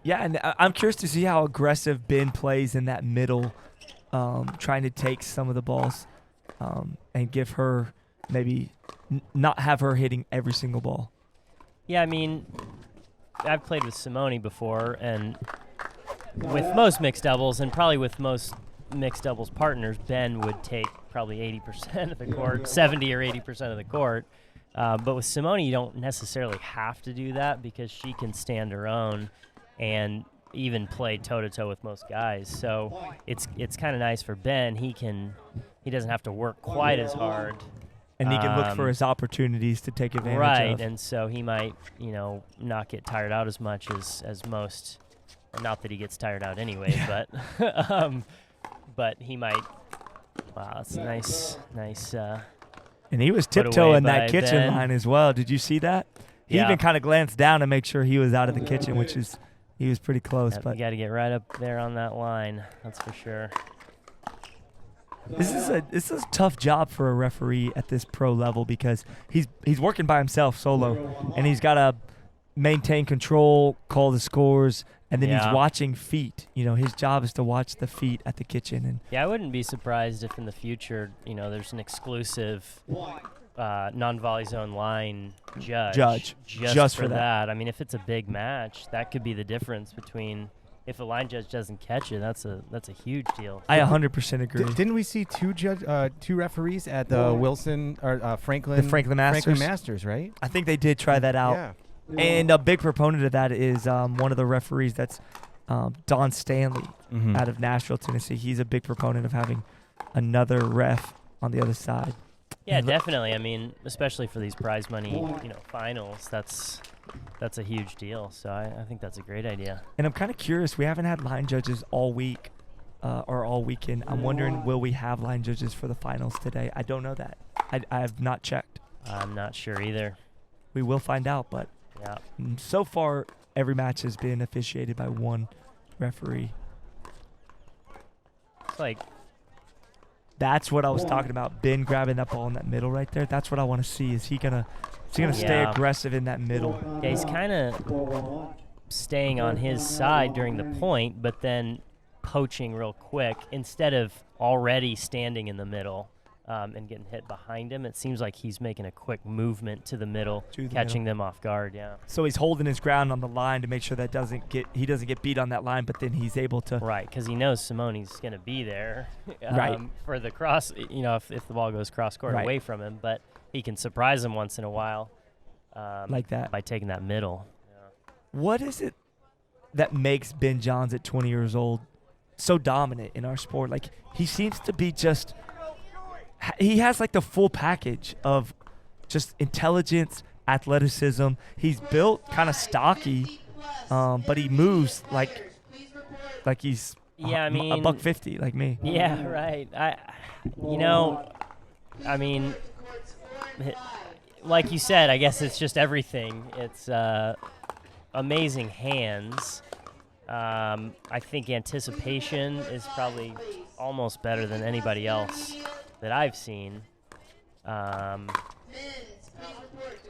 Yeah, and I'm curious to see how aggressive Ben plays in that middle, trying to take some of the balls and give her maybe not have her hitting every single ball. Yeah, I mean, I've played with Simone before, and with most mixed doubles, and probably with most mixed doubles partners, Ben would take probably 80% of the court, 70 or 80% of the court. But with Simone, you don't necessarily have to do that because she can stand her own and even play toe-to-toe with most guys. So it's kind of nice for Ben. He doesn't have to work quite as hard. And he can look for his opportunities to take advantage of. Right, and so he might, not get tired out as much as most. Not that he gets tired out anyway, but he might. Wow, that's nice. And he was tiptoeing that kitchen Ben. line as well. Did you see that? He even kind of glanced down to make sure he was out of the kitchen, he was pretty close. Yep, but you got to get right up there on that line. That's for sure. This is a tough job for a referee at this pro level because he's working by himself solo, and he's got to maintain control, call the scores, and then he's watching feet. His job is to watch the feet at the kitchen. And yeah, I wouldn't be surprised if in the future, there's an exclusive non-volley zone line judge just for that. I mean, if it's a big match, that could be the difference between. If a line judge doesn't catch it, that's a huge deal. I 100% agree. Didn't we see two referees at the Wilson or Franklin? The Franklin Masters. Franklin Masters, right? I think they did try that out. Yeah. And a big proponent of that is one of the referees. That's Don Stanley out of Nashville, Tennessee. He's a big proponent of having another ref on the other side. Yeah, definitely. I mean, especially for these prize money, finals, that's a huge deal. So I think that's a great idea. And I'm kind of curious. We haven't had line judges all week or all weekend. I'm wondering, will we have line judges for the finals today? I don't know that. I have not checked. I'm not sure either. We will find out, but yeah. So far, every match has been officiated by one referee. It's like that's what I was talking about. Ben grabbing that ball in that middle right there. That's what I want to see. Is he gonna stay aggressive in that middle? Yeah, he's kind of staying on his side during the point, but then poaching real quick instead of already standing in the middle and getting hit behind him. It seems like he's making a quick movement to the middle, catching them off guard. Yeah. So he's holding his ground on the line to make sure that he doesn't get beat on that line, but then he's able to. Right, because he knows Simone's going to be there for the cross. If the ball goes cross court away from him, but he can surprise him once in a while. Like that. By taking that middle. Yeah. What is it that makes Ben Johns at 20 years old so dominant in our sport? Like, he seems to be he has like the full package of just intelligence, athleticism. He's built kind of stocky, but he moves like he's a $150 like me. Yeah, right. Like you said, I guess it's just everything. It's amazing hands. I think anticipation is probably almost better than anybody else that I've seen.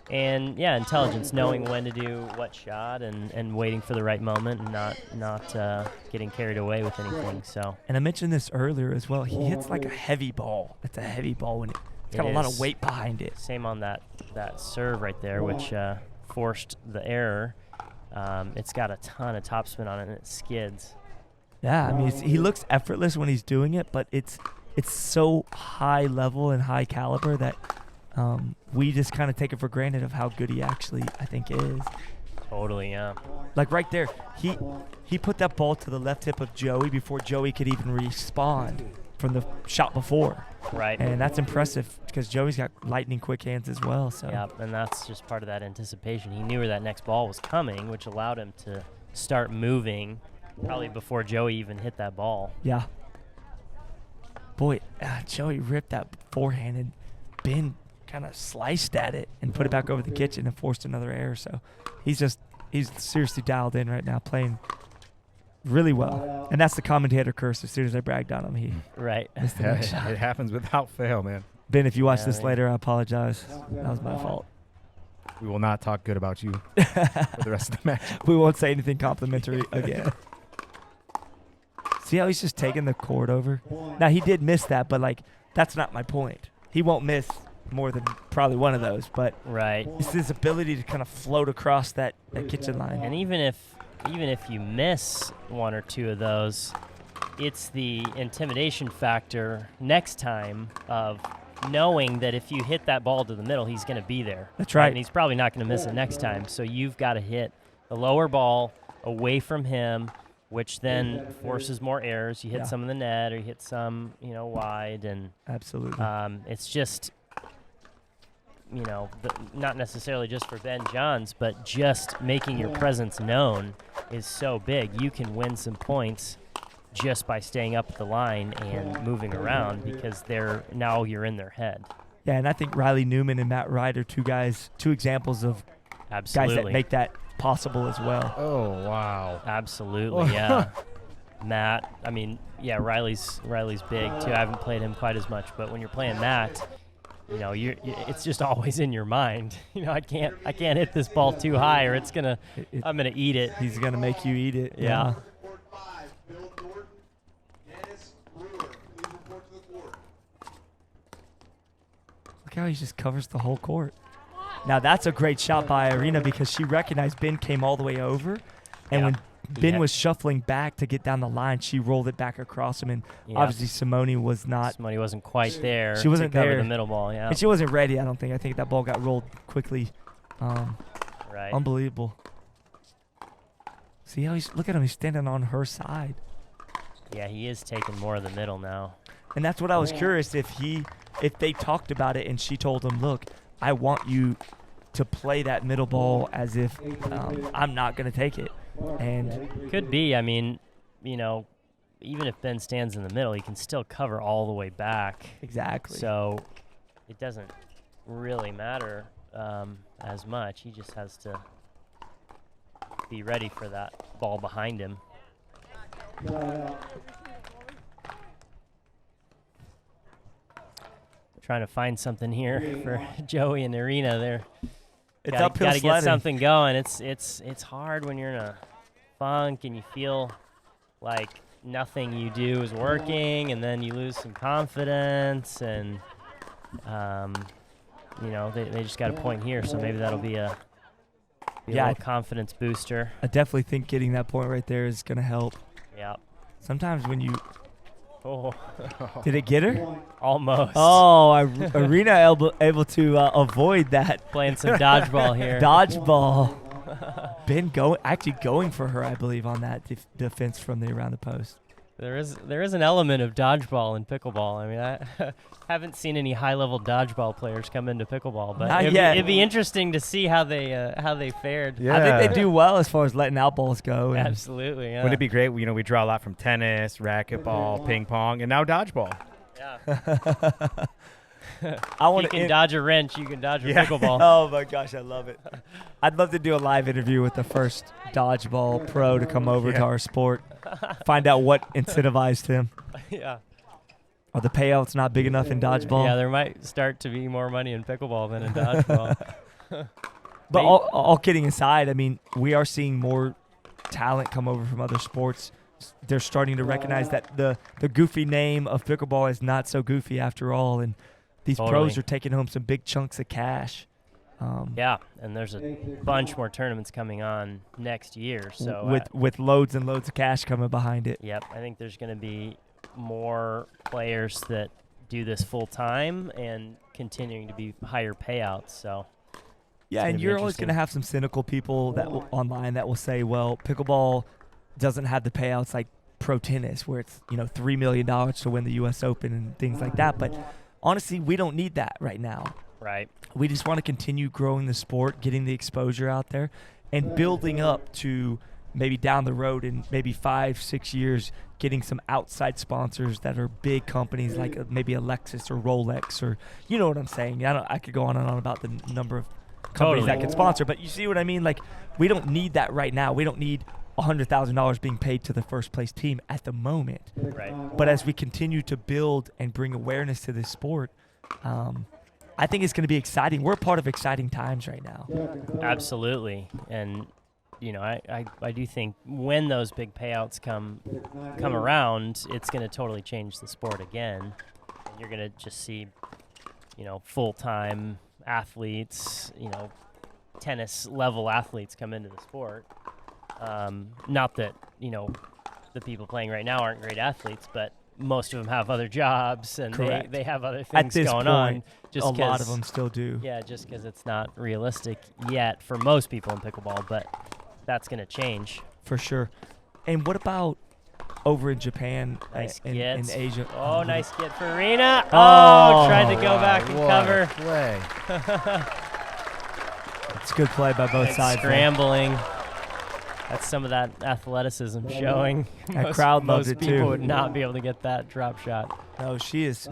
And intelligence, knowing when to do what shot and waiting for the right moment and not getting carried away with anything. So. And I mentioned this earlier as well. He hits like a heavy ball. It's a heavy ball when it's got a lot of weight behind it. Same on that serve right there, which forced the error. It's got a ton of topspin on it, and it skids. Yeah, I mean, he looks effortless when he's doing it, but it's so high level and high caliber that we just kind of take it for granted of how good he actually, I think, is. Totally, yeah. Like right there, he put that ball to the left hip of Joey before Joey could even respond from the shot before. Right. And that's impressive because Joey's got lightning quick hands as well. So. Yeah, and that's just part of that anticipation. He knew where that next ball was coming, which allowed him to start moving probably before Joey even hit that ball. Yeah. Boy, Joey ripped that forehand, and Ben kind of sliced at it and put it back over the kitchen and forced another error. So he's seriously dialed in right now, playing really well. And that's the commentator curse. As soon as I bragged on him, he missed the next shot. It happens without fail, man. Ben, if you watch this later, I apologize. That was my fault. We will not talk good about you for the rest of the match. We won't say anything complimentary again. See how he's just taking the court over? Now, he did miss that, but, like, that's not my point. He won't miss more than probably one of those, but Right. it's his ability to kind of float across that kitchen line. And even if you miss one or two of those, it's the intimidation factor next time of knowing that if you hit that ball to the middle, he's going to be there. That's right. And he's probably not going to miss it next time. So you've got to hit the lower ball away from him, which then forces more errors. You hit some in the net, or you hit some, wide, and Absolutely. it's just, not necessarily just for Ben Johns, but just making your presence known is so big. You can win some points just by staying up the line and moving around because now you're in their head. Yeah, and I think Riley Newman and Matt Wright are two examples of Absolutely. guys that make that possible as well. Oh, wow. Absolutely, yeah. Matt, Riley's big too. I haven't played him quite as much, but when you're playing Matt, it's just always in your mind. I can't hit this ball too high, or I'm gonna eat it. He's gonna make you eat it. Yeah. Look how he just covers the whole court. Now that's a great shot by Irina because she recognized Ben came all the way over, and when Ben was shuffling back to get down the line, she rolled it back across him, and obviously Simone wasn't quite there. She wasn't to cover there. The middle ball, yeah. And she wasn't ready, I don't think. I think that ball got rolled quickly. Right. Unbelievable. See how look at him, he's standing on her side. Yeah, he is taking more of the middle now. And that's what I was curious if they talked about it and she told him, look, I want you to play that middle ball as if I'm not going to take it. And could be. Even if Ben stands in the middle, he can still cover all the way back. Exactly. So it doesn't really matter as much. He just has to be ready for that ball behind him. Trying to find something here for Joey and Irina there. It's uphill Got to get sledding. something going. It's hard when you're in a funk and you feel like nothing you do is working, and then you lose some confidence, and they just got a point here, so maybe that'll be a little confidence booster. I definitely think getting that point right there is going to help. Yeah. Sometimes when you Oh. Did it get her? Almost. Oh, Irina able to avoid that. Playing some dodgeball here. Dodgeball. Ben going for her, I believe, on that defense from around the post. There is an element of dodgeball in pickleball. I haven't seen any high-level dodgeball players come into pickleball, but it'd be interesting to see how they fared. Yeah. I think they do well as far as letting out balls go. Absolutely. Yeah. Wouldn't it be great? We draw a lot from tennis, racquetball, ping pong, and now dodgeball. Yeah. You can dodge a wrench. You can dodge a pickleball. Oh my gosh, I love it. I'd love to do a live interview with the first dodgeball pro to come over to our sport. Find out what incentivized him. Yeah. Are the payouts not big enough in dodgeball? Yeah, there might start to be more money in pickleball than in dodgeball. But all kidding aside, we are seeing more talent come over from other sports. They're starting to recognize that the goofy name of pickleball is not so goofy after all, and these pros are taking home some big chunks of cash. Yeah, and there's a bunch more tournaments coming on next year. So with loads and loads of cash coming behind it. Yep, I think there's going to be more players that do this full time and continuing to be higher payouts. So yeah, and you're always going to have some cynical people online that will say, well, pickleball doesn't have the payouts like pro tennis, where it's $3 million to win the U.S. Open and things like that. But honestly, we don't need that right now. Right. We just want to continue growing the sport, getting the exposure out there, and building up to maybe down the road in maybe 5-6 years, getting some outside sponsors that are big companies like maybe a Lexus or Rolex, or you know what I'm saying. I could go on and on about the number of companies that can sponsor, but you see what I mean? Like, we don't need that right now. We don't need $100,000 being paid to the first place team at the moment. Right. But as we continue to build and bring awareness to this sport, I think it's going to be exciting. We're a part of exciting times right now. Absolutely. And, I do think when those big payouts come around, it's going to totally change the sport again. And you're going to just see, full-time athletes, tennis-level athletes come into the sport. Not that, the people playing right now aren't great athletes, but most of them have other jobs and they have other things going on. Just a lot of them still do. Yeah, just because it's not realistic yet for most people in pickleball, but that's going to change. For sure. And what about over in Japan in Asia? Oh, nice get for Irina. Oh, tried to go back and what cover. Play. It's a good play by both sides. Scrambling. That's some of that athleticism showing. That crowd loves it too. Most people would not be able to get that drop shot. No, she's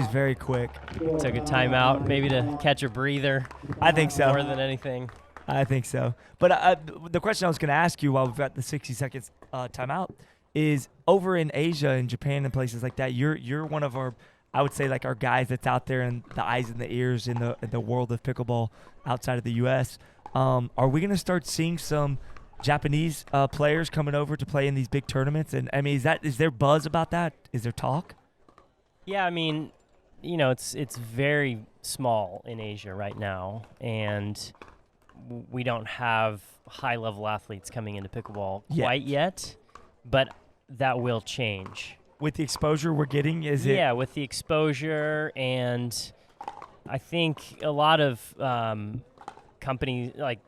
very quick. Took a timeout, maybe to catch a breather. I think so. More than anything. I think so. But the question I was going to ask you while we've got the 60 seconds timeout is over in Asia and Japan and places like that, you're one of our, I would say, like our guys that's out there and the eyes and the ears in the world of pickleball outside of the U.S. Are we going to start seeing some Japanese players coming over to play in these big tournaments? And I mean, is there buzz about that? Is there talk? Yeah, I mean, it's very small in Asia right now, and we don't have high-level athletes coming into pickleball quite yet, but that will change. With the exposure we're getting, is it? Yeah, with the exposure, and I think a lot of companies, like,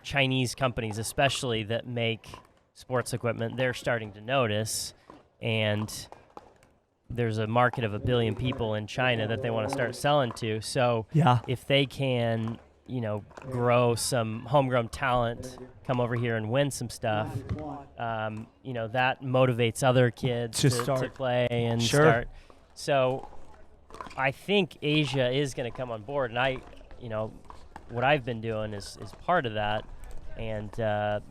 Chinese companies especially that make sports equipment, they're starting to notice, and there's a market of 1 billion people in China that they want to start selling to. So if they can, grow some homegrown talent, come over here and win some stuff, that motivates other kids to play and start. So I think Asia is going to come on board, and what I've been doing is part of that. And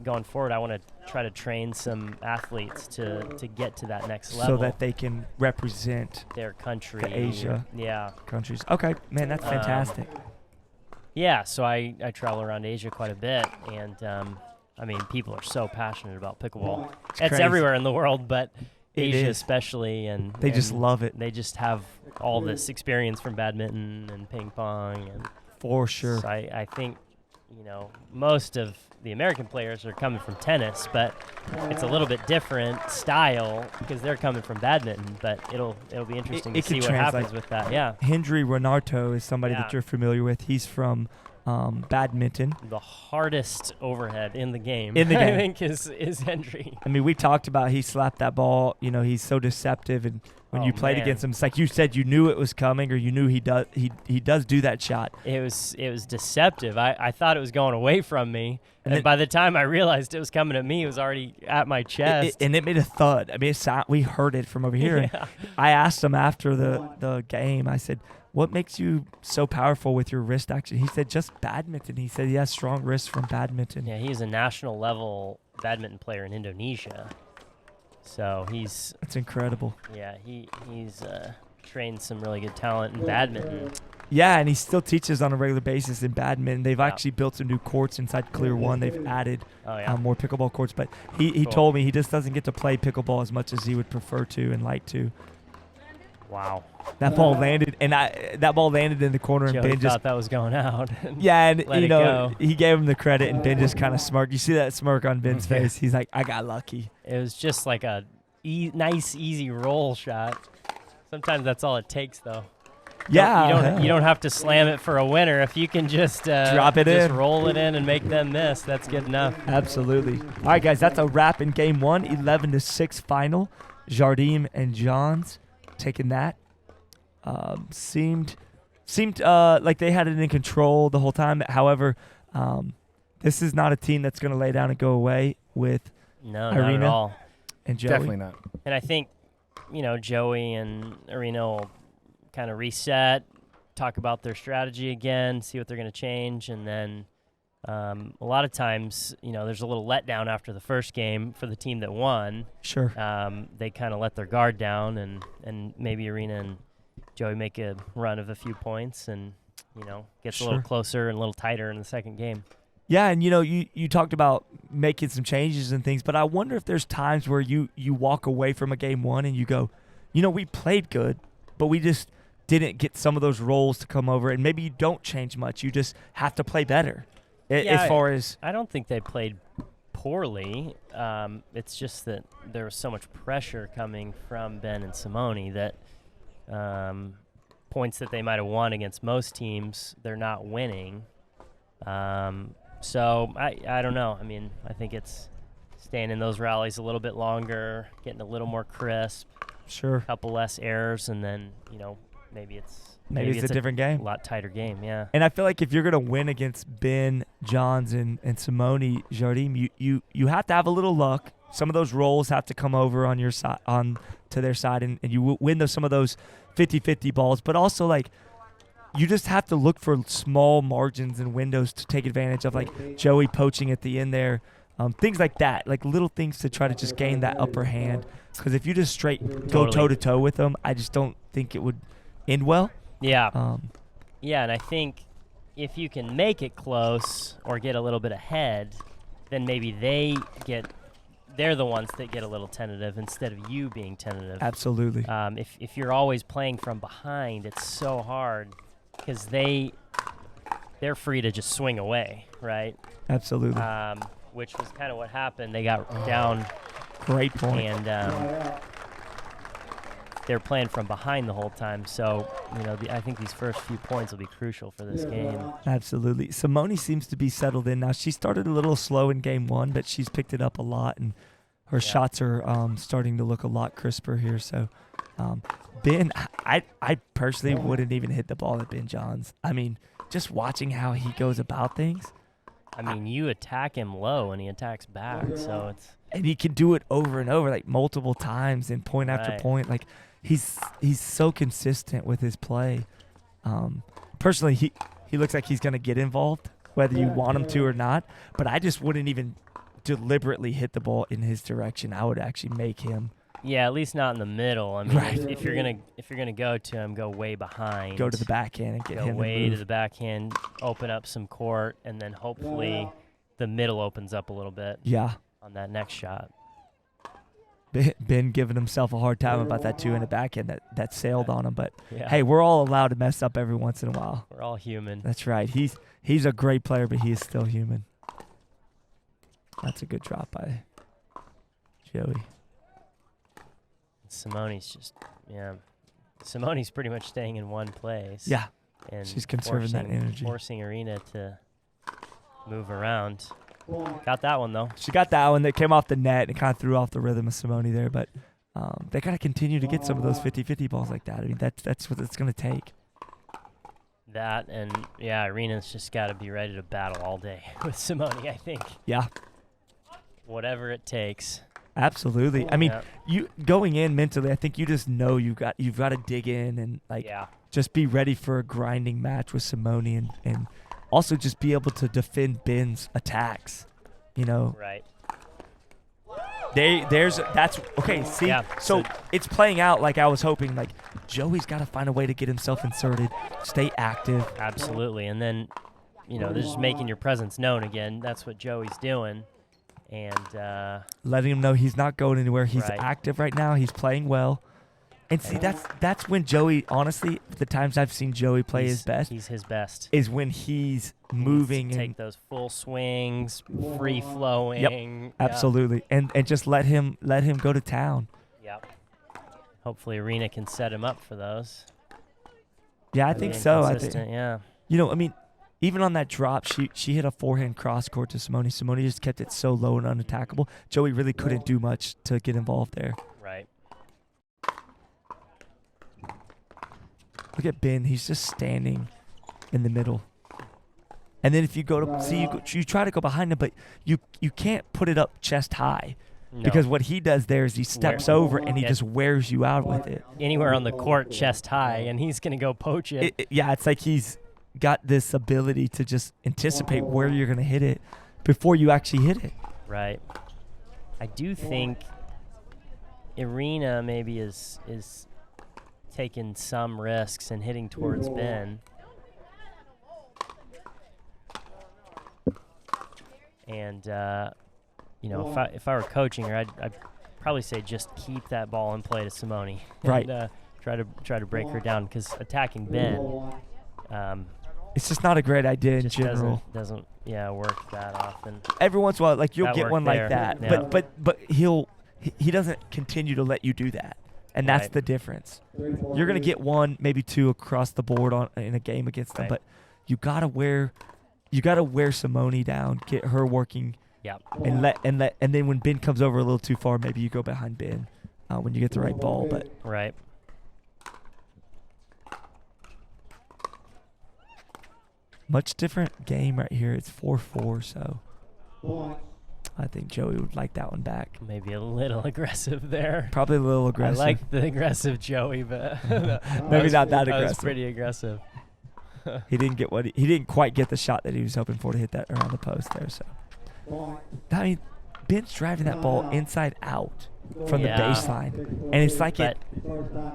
going forward, I want to try to train some athletes to get to that next level. So that they can represent their country. The Asia countries. Okay, man, that's fantastic. So I travel around Asia quite a bit. And, people are so passionate about pickleball. It's everywhere in the world, but Asia especially. And they just love it. They just have all this experience from badminton and ping pong. And for sure. So I think, most of the American players are coming from tennis, but it's a little bit different style because they're coming from badminton, but it'll be interesting to see what happens with that. Yeah. Hendry Renato is somebody that you're familiar with. He's from badminton. The hardest overhead in the game, I think, is Hendry. I mean, we talked about he slapped that ball. He's so deceptive, and when you played against him, it's like you said, you knew it was coming, or you knew he does do that shot. It was deceptive. I thought it was going away from me, and by the time I realized it was coming at me, it was already at my chest. And it made a thud. I mean, we heard it from over here. Yeah. I asked him after the game, I said, what makes you so powerful with your wrist action? He said, just badminton. He said he has strong wrists from badminton. Yeah, he's a national level badminton player in Indonesia. So that's incredible. Yeah, he's trained some really good talent in badminton. Yeah, and he still teaches on a regular basis in badminton. They've actually built some new courts inside Clear One. They've added more pickleball courts. But he told me he just doesn't get to play pickleball as much as he would prefer to and like to. Wow. That ball landed, and that ball landed in the corner, and Joey Ben just thought that was going out. Yeah, and he gave him the credit, and Ben just kind of smirked. You see that smirk on Ben's face? He's like, I got lucky. It was just like a nice, easy roll shot. Sometimes that's all it takes, though. Yeah, you don't have to slam it for a winner. If you can just drop it in, roll it in, and make them miss, that's good enough. Absolutely. All right, guys, that's a wrap in Game 1, 11-6 final. Jardim and Johns taking that. Seemed like they had it in control the whole time. However, this is not a team that's going to lay down and go away with Irina not at all. And Joey. Definitely not. And I think, Joey and Irina will kind of reset, talk about their strategy again, see what they're going to change, and then a lot of times, there's a little letdown after the first game for the team that won. Sure. They kind of let their guard down, and maybe Irina and Joey make a run of a few points, and gets a little closer and a little tighter in the second game. Yeah, and you talked about making some changes and things, but I wonder if there's times where you walk away from a game one and you go, we played good, but we just didn't get some of those roles to come over, and maybe you don't change much. You just have to play better. As far as I don't think they played poorly. It's just that there was so much pressure coming from Ben and Simone that points that they might have won against most teams, they're not winning. So I don't know. I mean, I think it's staying in those rallies a little bit longer, getting a little more crisp. Sure. A couple less errors, and then maybe it's a different game. A lot tighter game, yeah. And I feel like if you're gonna win against Ben, Johns, and Simone, Jardim, you have to have a little luck. Some of those rolls have to come over on your side, to their side, and you win some of those 50-50 balls. But also, like, you just have to look for small margins and windows to take advantage of, like Joey poaching at the end there, things like that, like little things to try to just gain that upper hand. Because if you just straight go toe-to-toe with them, I just don't think it would end well. Yeah. Yeah, and I think if you can make it close or get a little bit ahead, then maybe they're the ones that get a little tentative instead of you being tentative. Absolutely. If you're always playing from behind, it's so hard because they're free to just swing away, right? Absolutely. Which was kind of what happened. They got down. Great point. And they're playing from behind the whole time. So, I think these first few points will be crucial for this game. Absolutely. Simone seems to be settled in now. She started a little slow in game one, but she's picked it up a lot, and her shots are starting to look a lot crisper here. So, Ben, I personally wouldn't even hit the ball at Ben Johns. I mean, just watching how he goes about things. I mean, you attack him low, and he attacks back, so it's... And he can do it over and over, like multiple times and point after point. Like, he's so consistent with his play. Personally, he looks like he's going to get involved, whether you want him to or not. But I just wouldn't even deliberately hit the ball in his direction. I would actually make him. Yeah, at least not in the middle. I mean, if you're gonna go to him, go way behind. Go to the backhand and get him. Go way to the backhand, open up some court, and then hopefully the middle opens up a little bit. Yeah. On that next shot. Ben giving himself a hard time about that two in the backhand that sailed on him, but yeah. Hey, we're all allowed to mess up every once in a while. We're all human. That's right. He's a great player, but he is still human. That's a good drop by Joey. Simone's pretty much staying in one place. Yeah. And she's conserving that energy. Forcing Irina to move around. Got that one, though. She got that one that came off the net and kind of threw off the rhythm of Simone there, but they got to continue to get some of those 50-50 balls like that. I mean, that's what it's going to take. That, and, yeah, Irina's just got to be ready to battle all day with Simone, I think. Yeah. Whatever it takes. Absolutely. I mean, you going in mentally, I think you just know you've got to dig in and just be ready for a grinding match with Simone and also just be able to defend Ben's attacks. Right. That's okay. See, so it's playing out like I was hoping. Like Joey's got to find a way to get himself inserted, stay active. Absolutely, and then they're just making your presence known again. That's what Joey's doing. And letting him know he's not going anywhere. He's active right now. He's playing well. And see, that's when Joey, honestly, the times I've seen Joey play his best. He's his best. Is when he's moving. Take those full swings, free flowing. Yep, absolutely. And just let him go to town. Yep. Hopefully Irina can set him up for those. Yeah, I think so. I think. Yeah. I mean, even on that drop, she hit a forehand cross court to Simone. Simone just kept it so low and unattackable. Joey really couldn't do much to get involved there. Right. Look at Ben. He's just standing in the middle. And then if you go to you try to go behind him, but you can't put it up chest high. No. Because what he does there is he steps over and he just wears you out with it. Anywhere on the court chest high, and he's going to go poach it. It's like he's got this ability to just anticipate where you're going to hit it before you actually hit it. Right. I do think Irina maybe is taking some risks and hitting towards Ben. And you know, if I were coaching her, I'd probably say just keep that ball in play to Simone. Right. And, try to break her down, because attacking Ben. It's just not a great idea in Just general. doesn't work that often. Every once in a while, like you'll That get worked one there, like that, yeah. but he doesn't continue to let you do that, and that's Right. the difference. You're gonna get one, maybe two across the board in a game against them, Right. but you gotta wear Simone down, get her working, Yep. and then when Ben comes over a little too far, maybe you go behind Ben when you get the right ball. But Right. much different game right here. It's 4-4, so I think Joey would like that one back. Maybe a little aggressive there. Probably a little aggressive. I like the aggressive Joey, but Maybe not that That was aggressive. pretty aggressive. He didn't get he didn't quite get the shot that he was hoping for to hit that around the post there. So I mean, Ben's driving that ball inside out from the Yeah. baseline, and it's like But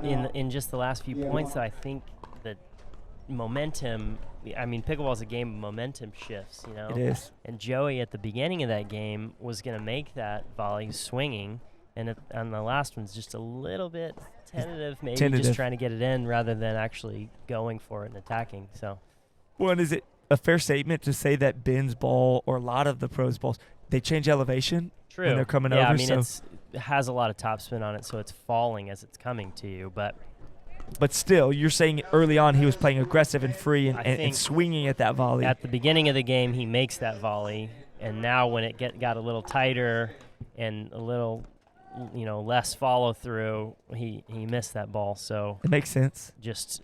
in just the last few points, though, I think the momentum. I mean, pickleball is a game of momentum shifts. You know. it is. And Joey at the beginning of that game was going to make that volley swinging, and on the last one's just a little bit tentative, maybe Tentative. just trying to get it in rather than actually going for it and attacking. So Well, and is it a fair statement to say that Ben's ball, or a lot of the pros' balls, they change elevation true. when they're coming yeah, over? I mean, So, it has a lot of topspin on it, so it's falling as it's coming to you. But but still, you're saying early on he was playing aggressive and free I and think swinging at that volley. at the beginning of the game, he makes that volley, and now when it got a little tighter and a little, less follow through, he missed that ball. So It makes sense. just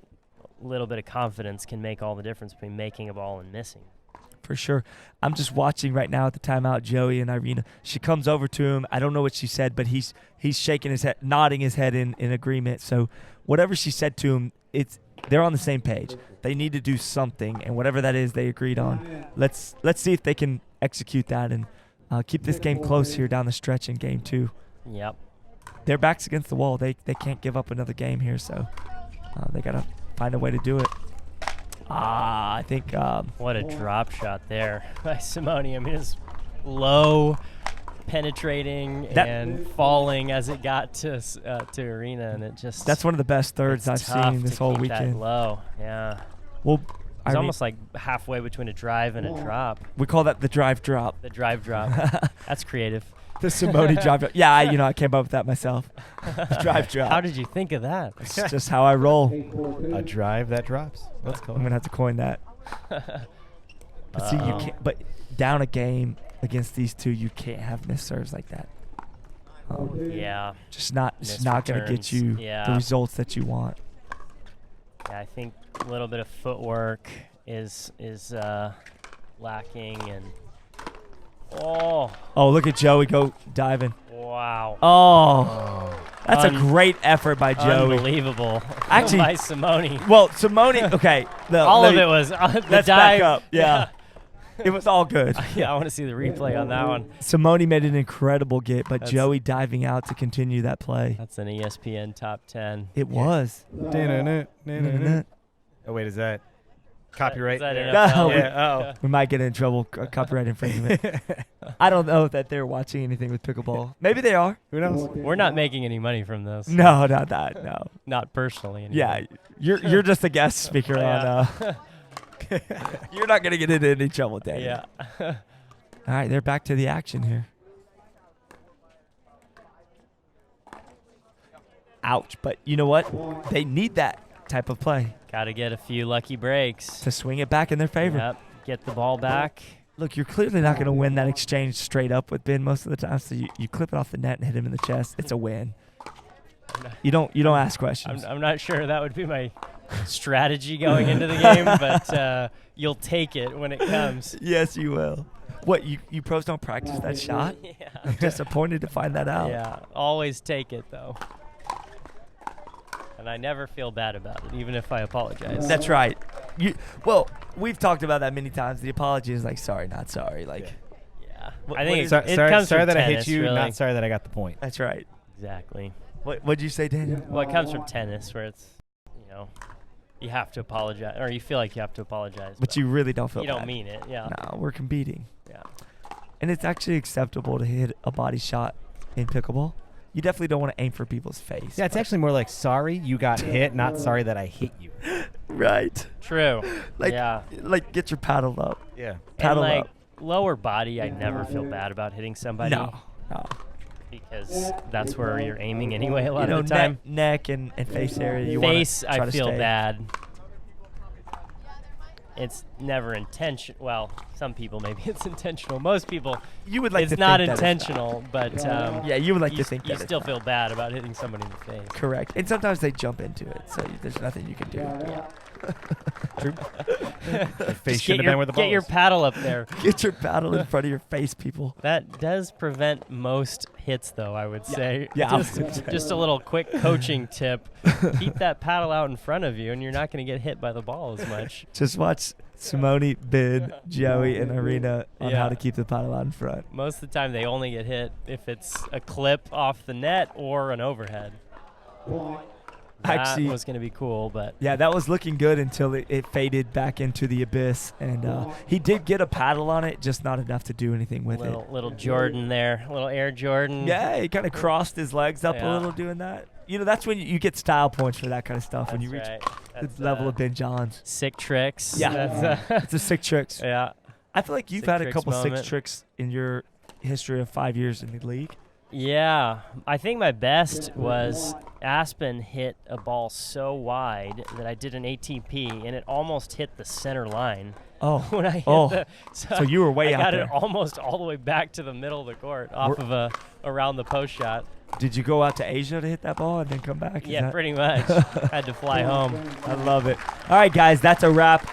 a little bit of confidence can make all the difference between making a ball and missing. For sure. I'm just watching right now at the timeout, Joey and Irina. She comes over to him. I don't know what she said, but he's shaking his head, nodding his head in agreement. So whatever she said to him, they're on the same page. They need to do something, and whatever that is, they agreed on. Let's see if they can execute that and keep this game close here down the stretch in game 2. Yep. Their back's against the wall. They can't give up another game here, so they got to find a way to do it. I think What a drop shot there by Simone. I mean, it's low, penetrating, and falling as it got to Irina, and it just that's one of the best thirds I've it's tough seen this to whole keep that weekend. low, yeah. Well, It's almost like halfway between a drive and a drop. we call that the drive drop. The drive drop. That's creative. The Simone drive drop. Yeah, I came up with that myself. The drive drop. How did you think of that? It's just how I roll. A drive that drops. Let's go. I'm gonna have to coin that. But see, you Uh-oh. can't. But down a game against these two, you can't have missed serves like that. Yeah. Just not Missed gonna get returns. you Yeah. the results that you want. Yeah, I think a little bit of footwork is lacking, and Oh, look at Joey go diving. wow. Oh, that's a great effort by Joey. Unbelievable. Actually- by Simone. Well, Simone. Okay, All of it was the let's dive. back up. Yeah. It was all good. Yeah, I want to see the replay on that one. Simone made an incredible get, but That's- Joey diving out to continue that play. That's an ESPN top 10. It was. Oh, wait, is that copyright? Is that there? NFL? Yeah, We might get in trouble, copyright infringement. I don't know that they're watching anything with pickleball. Maybe they are. Who knows? We're not making any money from this. No, not that. No. Not personally. Anyway. Yeah, you're just a guest speaker on. You're not gonna get into any trouble, Daniel. Yeah. All right, they're back to the action here. Ouch! But you know what? They need that type of play Got to get a few lucky breaks. to swing it back in their favor. Yep. Get the ball back. Look, you're clearly not going to win that exchange straight up with Ben most of the time. So you clip it off the net and hit him in the chest. It's a win. You don't ask questions. I'm not sure that would be my strategy going into the game, but you'll take it when it comes. Yes, you will. What, you pros don't practice that shot? Yeah. I'm disappointed to find that out. Yeah. Always take it, though. And I never feel bad about it, even if I apologize. That's right. Well, we've talked about that many times. The apology is like, sorry, not sorry. Like, Yeah. What- I what think is- it sorry comes sorry from that I tennis, hit you, really. not sorry that I got the point. that's right. Exactly. What'd you say, Daniel? Well, it comes from tennis, where it's, you have to apologize, or you feel like you have to apologize, But you really don't feel you bad. don't mean it. Yeah. No, we're competing. Yeah. and it's actually acceptable to hit a body shot in pickleball. You definitely don't want to aim for people's face. Yeah, it's actually more like sorry you got hit, not sorry that I hit you. Right. True. Like get your paddle up. Yeah. Paddle and up. Lower body, I never feel bad about hitting somebody. No. Because that's where you're aiming anyway a lot of the time. Neck and face area. You face, want to I feel bad. It's never intentional. Well, some people maybe it's intentional. Most people, you would like it's to not think intentional, but yeah, you would like to think you that still feel bad about hitting somebody in the face. Correct, and sometimes they jump into it, so there's nothing you can do. Yeah. True. Face should have been where the ball Get your paddle up there. Get your paddle in front of your face, people. That does prevent most hits, though, I would say. Yeah. Just a little quick coaching tip. Keep that paddle out in front of you, and you're not going to get hit by the ball as much. Just watch Simone, Ben, Joey, and Irina on how to keep the paddle out in front. Most of the time, they only get hit if it's a clip off the net or an overhead. That was going to be cool, but... Yeah, that was looking good until it faded back into the abyss. And he did get a paddle on it, just not enough to do anything with it. Little Jordan there, little Air Jordan. Yeah, he kind of crossed his legs up a little doing that. You know, that's when you get style points for that kind of stuff, when you reach the level of Ben Johns. Sick tricks. Yeah, it's a sick tricks. Yeah. I feel like you've had a couple sick tricks in your history of 5 years in the league. Yeah, I think my best was Aspen hit a ball so wide that I did an ATP, and it almost hit the center line. Oh, when I hit so you were way out there. I got it almost all the way back to the middle of the court off of a around the post shot. Did you go out to Asia to hit that ball and then come back? Yeah, pretty much. Had to fly home. I love it. All right, guys, that's a wrap.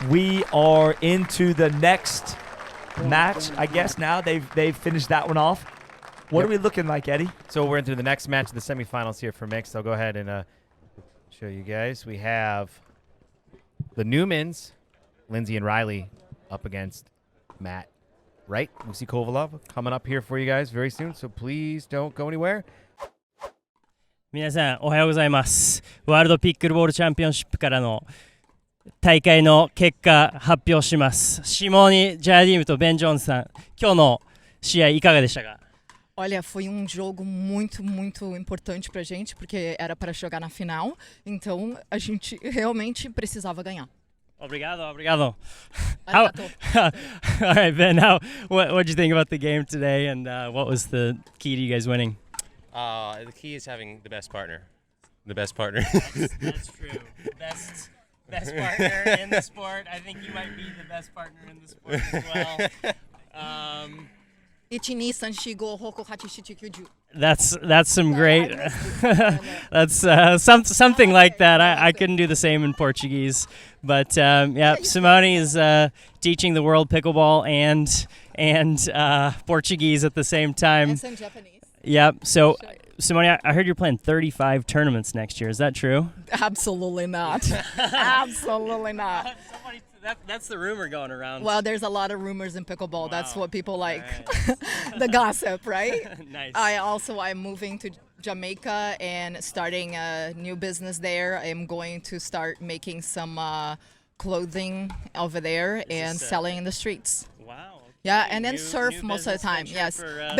We are into the next match, I guess. Now they've finished that one off. What are we looking like, Eddie? So we're into the next match of the semifinals here for mixed. I'll go ahead and show you guys. We have the Newmans, Lindsay and Riley, up against Matt Wright, Lucy Kovalov, coming up here for you guys very soon. So please don't go anywhere. 皆さんおはようございます。ワールドピックルボールチャンピオンシップからの大会の結果発表します。シモーニ・ジャーディムとベン・ジョーンズさん、今日の試合いかがでしたか？ Olha, foi jogo muito importante pra gente, porque era para jogar na final, então a gente realmente precisava ganhar. Obrigado. All right, Ben, what did you think about the game today, and what was the key to you guys winning? The key is having the best partner. That's true. Best partner in the sport. I think you might be the best partner in the sport as well. That's some great. That's something like that. I couldn't do the same in Portuguese, but yeah, Simone is teaching the world pickleball and Portuguese at the same time. And some Japanese. Yep. So, Simone, I heard you're playing 35 tournaments next year. Is that true? Absolutely not. Absolutely not. That's the rumor going around. Well, there's a lot of rumors in pickleball. Wow. That's what people like. Right. The gossip, right? Nice. I'm moving to Jamaica and starting a new business there. I'm going to start making some clothing over there and selling in the streets. Wow. Okay. Yeah, and then surf most of the time. Yes. For,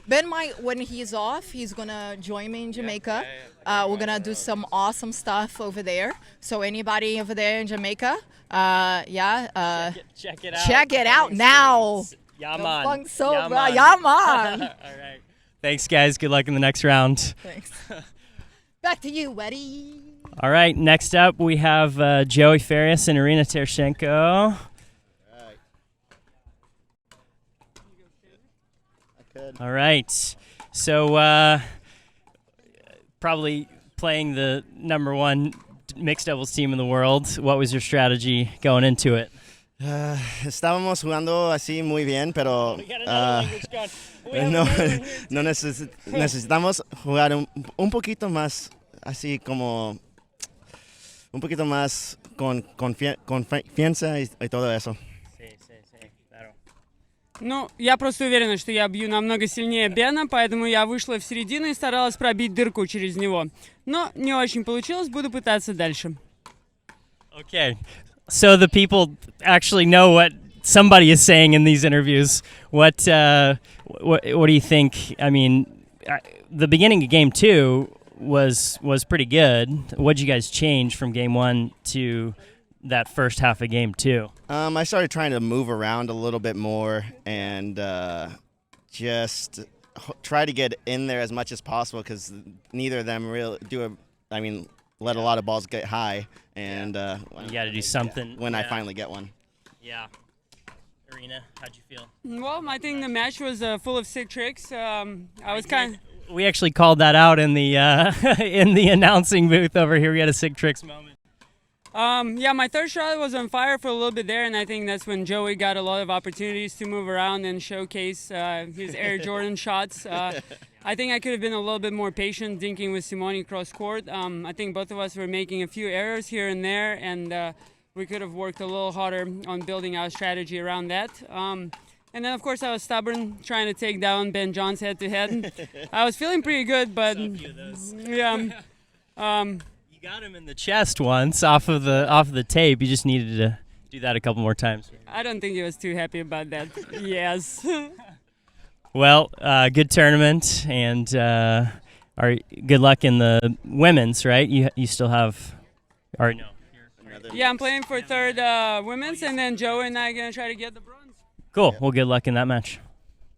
Ben might, when he's off, he's gonna join me in Jamaica. We're gonna do some awesome stuff over there. So anybody over there in Jamaica, check it out. Check it out now. Yaman. Yaman. All right. Thanks, guys. Good luck in the next round. Thanks. Back to you, Eddie. All right. Next up, we have Joey Farias and Irina Tereschenko. All right, so probably playing the #1 mixed doubles team in the world. What was your strategy going into it? Estábamos jugando así muy bien, pero no necesitamos jugar un poquito más así como un poquito más con confianza y todo eso. Ну, я просто уверена, что я бью намного сильнее Бена, поэтому я вышла в середину и старалась пробить дырку через него. Но не очень получилось, буду пытаться дальше. Okay, so the people actually know what somebody is saying in these interviews. What do you think? I mean, the beginning of game 2 was pretty good. What did you guys change from game 1 to that first half of game 2? I started trying to move around a little bit more and just try to get in there as much as possible because neither of them really let a lot of balls get high. And you got to do something when I finally get one. Yeah. Irina, how'd you feel? Well, I think the match was full of sick tricks. I was kind of... We actually called that out in the in the announcing booth over here. We had a sick tricks moment. Yeah, my third shot was on fire for a little bit there, and I think that's when Joey got a lot of opportunities to move around and showcase his Air Jordan shots. I think I could have been a little bit more patient dinking with Simone cross court. I think both of us were making a few errors here and there, and we could have worked a little harder on building our strategy around that. And then, of course, I was stubborn, trying to take down Ben Johns head-to-head. I was feeling pretty good, but yeah. You got him in the chest once off of the tape. You just needed to do that a couple more times. I don't think he was too happy about that. Yes. Well, good tournament, and good luck in the women's. Right? You still have, or no? Yeah, I'm playing for third women's, and then Joey and I are gonna try to get the bronze. Cool. Well, good luck in that match.